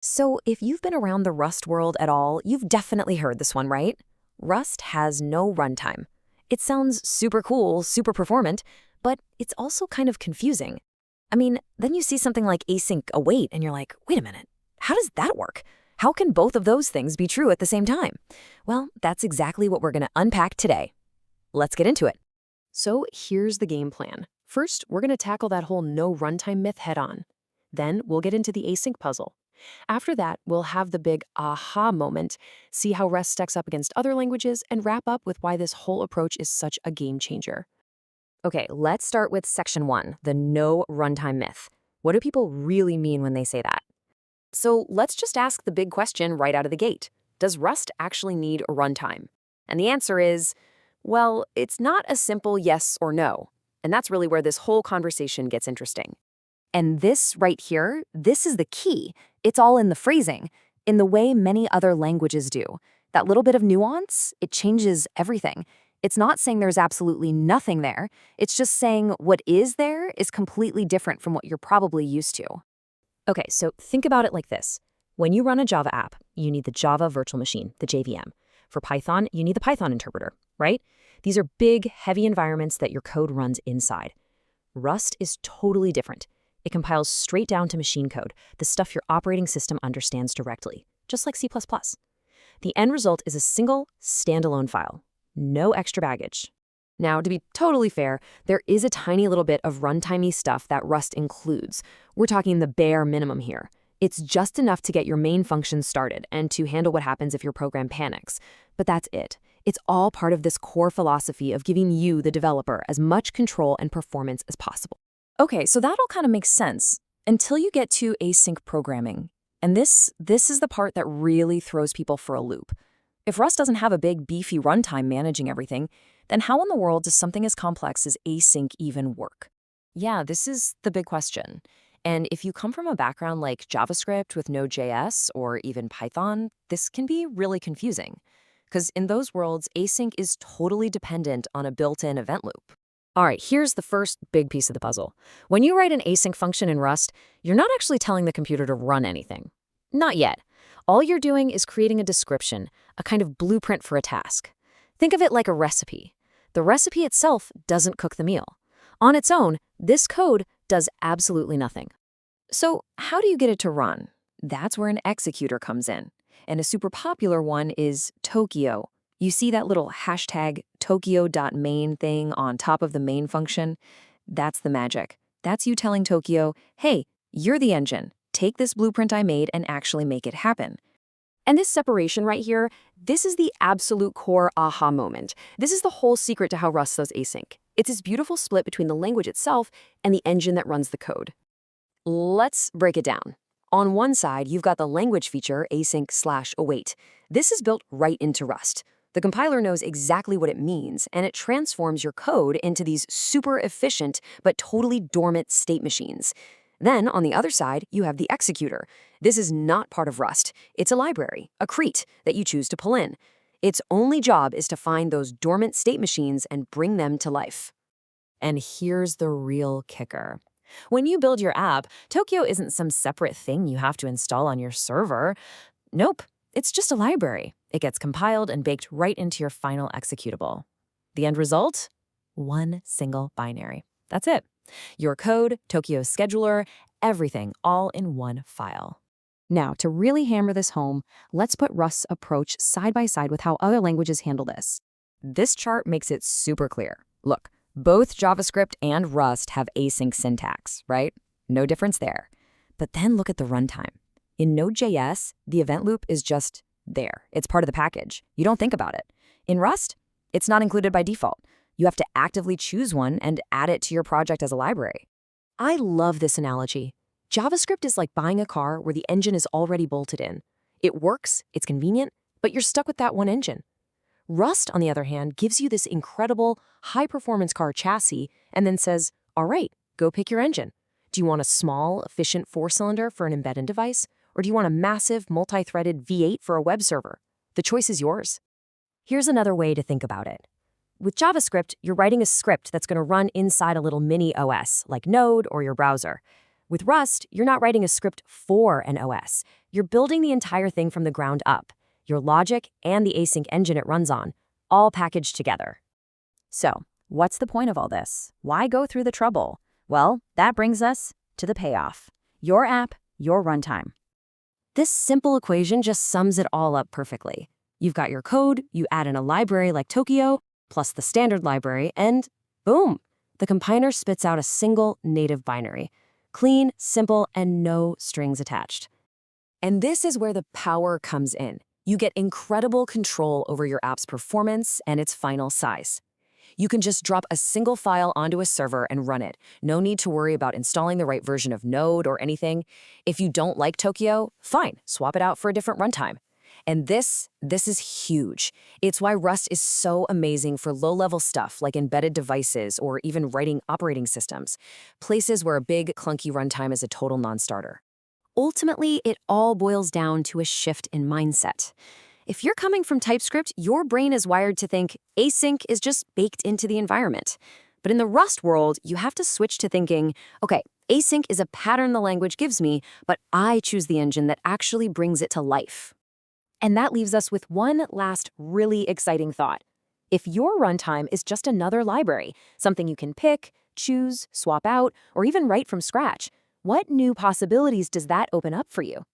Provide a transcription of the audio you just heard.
So, if you've been around the Rust world at all, you've definitely heard this one, right? Rust has no runtime. It sounds super cool, super performant, but it's also kind of confusing. I mean, then you see something like async await, and you're like, wait a minute, how does that work? How can both of those things be true at the same time? Well, that's exactly what we're going to unpack today. Let's get into it. So, here's the game plan. First, we're going to tackle that whole no runtime myth head on. Then, we'll get into the async puzzle. After that, we'll have the big aha moment, see how Rust stacks up against other languages, and wrap up with why this whole approach is such a game changer. Okay, let's start with section 1, the no runtime myth. What do people really mean when they say that? So let's just ask the big question right out of the gate. Does Rust actually need a runtime? And the answer is, well, it's not a simple yes or no. And that's really where this whole conversation gets interesting. And this right here, this is the key. It's all in the phrasing, in the way many other languages do. That little bit of nuance, it changes everything. It's not saying there's absolutely nothing there. It's just saying what is there is completely different from what you're probably used to. Okay, so think about it like this. When you run a Java app, you need the Java virtual machine, the JVM. For Python, you need the Python interpreter, right? These are big, heavy environments that your code runs inside. Rust is totally different. It compiles straight down to machine code, the stuff your operating system understands directly, just like C++. The end result is a single, standalone file. No extra baggage. Now, to be totally fair, there is a tiny little bit of runtimey stuff that Rust includes. We're talking the bare minimum here. It's just enough to get your main function started and to handle what happens if your program panics. But that's it. It's all part of this core philosophy of giving you, the developer, as much control and performance as possible. Okay, so that all kind of makes sense until you get to async programming. And this is the part that really throws people for a loop. If Rust doesn't have a big, beefy runtime managing everything, then how in the world does something as complex as async even work? Yeah, this is the big question. And if you come from a background like JavaScript with Node.js or even Python, this can be really confusing. Because in those worlds, async is totally dependent on a built-in event loop. All right, here's the first big piece of the puzzle. When you write an async function in Rust, you're not actually telling the computer to run anything. Not yet. All you're doing is creating a description, a kind of blueprint for a task. Think of it like a recipe. The recipe itself doesn't cook the meal. On its own, this code does absolutely nothing. So how do you get it to run? That's where an executor comes in. And a super popular one is Tokio. You see that little hashtag Tokio.main thing on top of the main function? That's the magic. That's you telling Tokio, hey, you're the engine. Take this blueprint I made and actually make it happen. And this separation right here, this is the absolute core aha moment. This is the whole secret to how Rust does async. It's this beautiful split between the language itself and the engine that runs the code. Let's break it down. On one side, you've got the language feature, async/await. This is built right into Rust. The compiler knows exactly what it means, and it transforms your code into these super efficient but totally dormant state machines. Then, on the other side, you have the executor. This is not part of Rust. It's a library, a crate, that you choose to pull in. Its only job is to find those dormant state machines and bring them to life. And here's the real kicker. When you build your app, Tokio isn't some separate thing you have to install on your server. Nope, it's just a library. It gets compiled and baked right into your final executable. The end result? One single binary. That's it. Your code, Tokio's scheduler, everything all in one file. Now, to really hammer this home, let's put Rust's approach side by side with how other languages handle this. This chart makes it super clear. Look, both JavaScript and Rust have async syntax, right? No difference there. But then look at the runtime. In Node.js, the event loop is just there. It's part of the package. You don't think about it. In Rust, it's not included by default. You have to actively choose one and add it to your project as a library. I love this analogy. JavaScript is like buying a car where the engine is already bolted in. It works, it's convenient, but you're stuck with that one engine. Rust, on the other hand, gives you this incredible, high-performance car chassis and then says, all right, go pick your engine. Do you want a small, efficient four-cylinder for an embedded device? Or do you want a massive, multi-threaded V8 for a web server? The choice is yours. Here's another way to think about it. With JavaScript, you're writing a script that's going to run inside a little mini OS, like Node or your browser. With Rust, you're not writing a script for an OS. You're building the entire thing from the ground up. Your logic and the async engine it runs on, all packaged together. So, what's the point of all this? Why go through the trouble? Well, that brings us to the payoff. Your app, your runtime. This simple equation just sums it all up perfectly. You've got your code, you add in a library like Tokyo, plus the standard library, and boom! The compiler spits out a single native binary. Clean, simple, and no strings attached. And this is where the power comes in. You get incredible control over your app's performance and its final size. You can just drop a single file onto a server and run it. No need to worry about installing the right version of Node or anything. If you don't like Tokyo, fine, swap it out for a different runtime. And this is huge. It's why Rust is so amazing for low-level stuff like embedded devices or even writing operating systems, places where a big, clunky runtime is a total non-starter. Ultimately, it all boils down to a shift in mindset. If you're coming from TypeScript, your brain is wired to think async is just baked into the environment. But in the Rust world, you have to switch to thinking, okay, async is a pattern the language gives me, but I choose the engine that actually brings it to life. And that leaves us with one last really exciting thought. If your runtime is just another library, something you can pick, choose, swap out, or even write from scratch, what new possibilities does that open up for you?